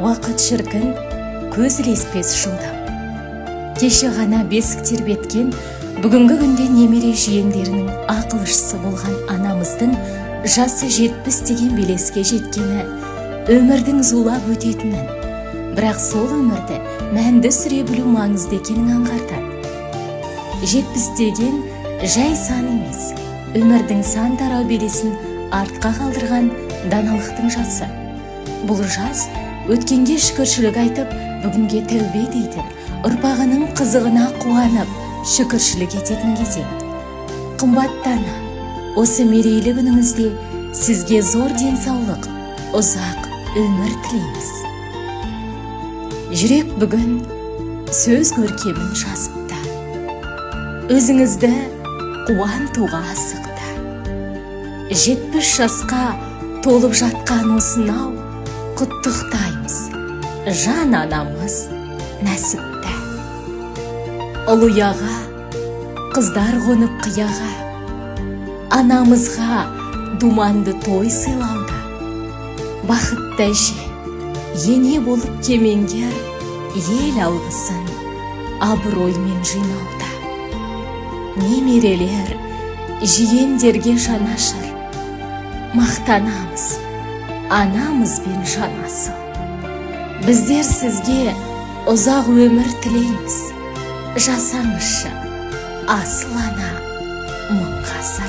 Вақыт шіркін, көз ілеспес жылдам. Кеше ғана бесік тербеткен, бүгінгі күнде немере жиендерінің ақылшысы болған анамыздың жасы 70 деген белеске жеткені, өмірдің зулап өтетінін, бірақ сол өмірді мәнді сүре білу маңызды екенін аңғартады. 70 деген жай сан емес, өмірдің сан тарау белесін артқа қалдырған даналықтың жасы. Бұл жас өткенге шүкіршілік айтып, бүгінге тәубе дейтін, ұрпағының қызығына қуанып, шүкіршілік ететін кезең. Қымбатты ана, осы мерейлі күніңізде сізге зор денсаулық, ұзақ өмір тілейміз. Жүрек бүгін сөз көркемін жазыпта, өзіңізді қуантуға асықта. 70 жасқа толып жатқан осынау құттықтаймыз, жан анамыз нәсіпті. Ұлыяға қыздар қонып қияға, анамызға думанды той сыйлауда. Бақытты әже, ене болып кемеңгер, ел алғысын абыроймен жинауда. Немерелер жиендерге жанашыр, мақтанамыз анамызбен жанасыл. Біздер сізге ұзақ өмір тілейміз, жасаңызшы асыл ана мың ғасыр.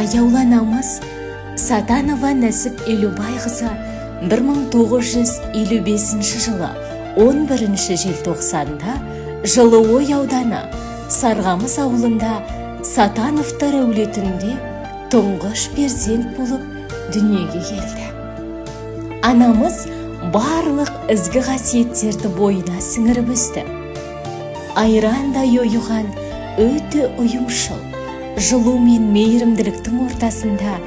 Аяулы анамыз Сатанова Нәсіп Елубайқызы 1955 жылы 11 желтоқсанда Жылыой ауданы Сарғамыс ауылында Сатановтар әулетінде тұңғыш перзент болып дүниеге келді. Анамыз барлық ізгі қасиеттерді бойына сіңіріп өсті. Айрандай ойыған өте ұйымшыл, жылу мен мейірімділіктің ортасында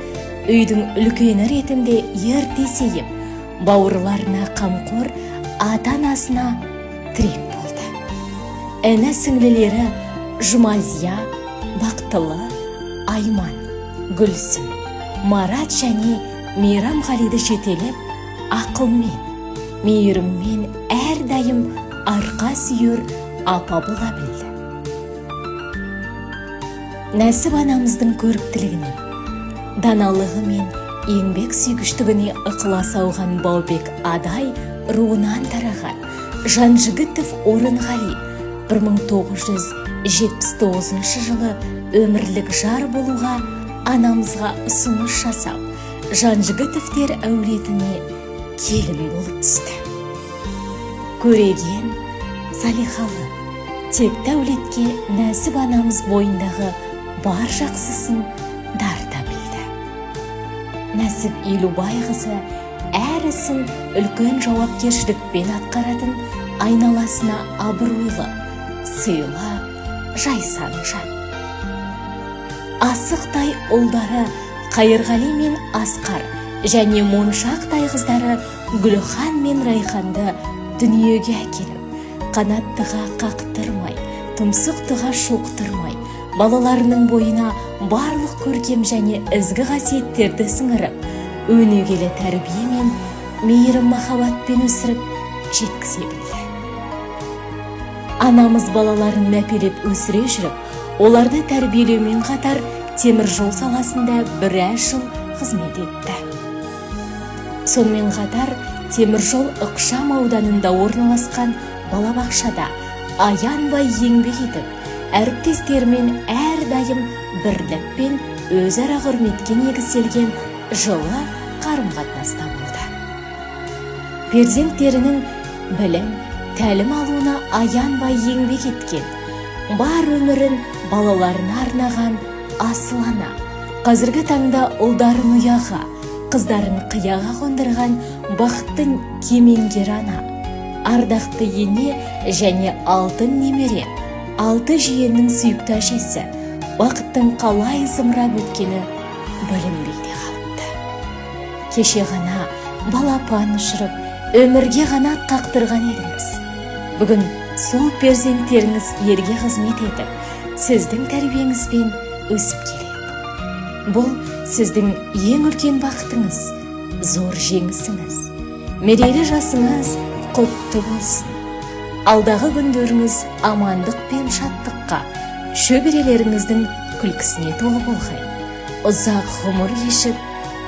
үйдің үлкені ретінде ерте сейіп, бауырларына қамқор, ата-анасына тірек болды. Іні сіңлілері Жұмазия, Бақтылы, Айман, Гүлсім, Марат және Мейрам Қалиды жетелеп, ақылмен, мейіріммен әрдайым арқа сүйер апа бола білді. Нәсіп анамыздың көріктілігінен, даналығы мен еңбек сүйгіштігіне ықылас ауған Баубек Адай руынан тараған Жанжігітов Орынғали 1979 жылы өмірлік жар болуға анамызға ұсыныс жасап, Жанжігітовтер әулетіне келін болып түсті. Көреген, салихалы, текті әулетке Нәсіп анамыз бойындағы бар жақсысын дарта білді. Нәсіп Елубайқызы әр ісін үлкен жауапкершілікпен атқаратын, айналасына абыройлы, сыйлы, жайсан жан. Асықтай ұлдары Қайырғали мен Асқар және Моншақтай қыздары Гүлхан мен Райханды дүниеге әкеліп, қанаттыға қақтырмай, тұмсықтыға шоқтырмай, балаларының бойына барлық көркем және ізгі қасиеттерді сіңіріп, өнегелі тәрбие мен мейірім махаббатпен өсіріп жеткізе білді. Анамыз балаларын мәпелеп өсіре жүріп, оларды тәрбиелеумен қатар темір жол саласында біраз жыл қызмет етті. Сонымен қатар темір жол Ықшам ауданында орналасқан балабақшада аянбай еңбек етіп, әріптестермен әрдайым бірлік пен өзара құрметке негізделген жылы қарым-қатынаста болды. Перзенттерінің білім, тәлім алуына аянбай еңбек еткен, бар өмірін балаларына арнаған асыл ана, қазіргі таңда ұлдарын ұяға, қыздарын қияға қондырған бақытты кемеңгер ана, ардақты ене және алтын немере, 6 жиеннің сүйікті әжесі, бақыттың қалай зымырап өткені білінбей де қалыпты. Кеше ғана балапан ұшырып, өмірге қанат қақтырған едіңіз. Бүгін сол перзенттеріңіз елге қызмет етіп, сіздің тәрбиеңізбен өсіп келеді. Бұл сіздің ең үлкен бақытыңыз, зор жеңісіңіз. Мерейлі жасыңыз құтты болсын. Алдағы күндеріңіз амандық пен шаттыққа, шөберелеріңіздің күлкісіне толы болғай. Ұзақ ғұмыр кешіп,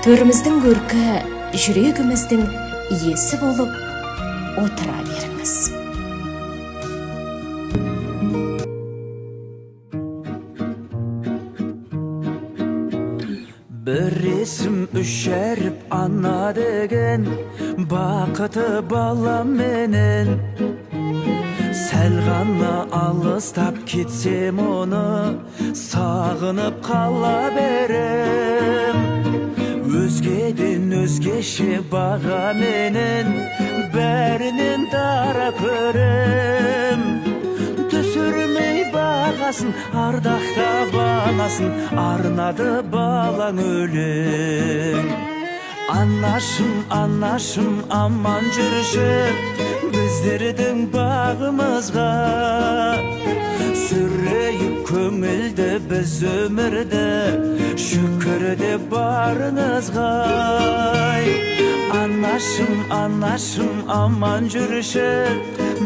төріміздің көркі, жүрегіміздің иесі болып отыра беріңіз. Bir resim üşerip ana degen baqıtı balam menen. Sel gana alыстап ketsem onu sağınıp kala berem. Özgeden özgeşe bağa menen bärinin dara körem. Түсірмей бағасын, ардақта бағасын, арнады балаң өлең. Анашым, анашым, аман жүрші, біздердің бағымызға. Сүрейіп көңілді біз өмірді, шүкірді барыңызға. Анашым, анашым, аман жүрші,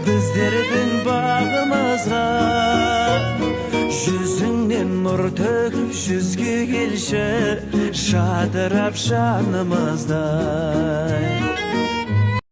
біздердің бағымызға. Жүзіңнен нұр төгіп жүзге келші, жадырап жанымыздай.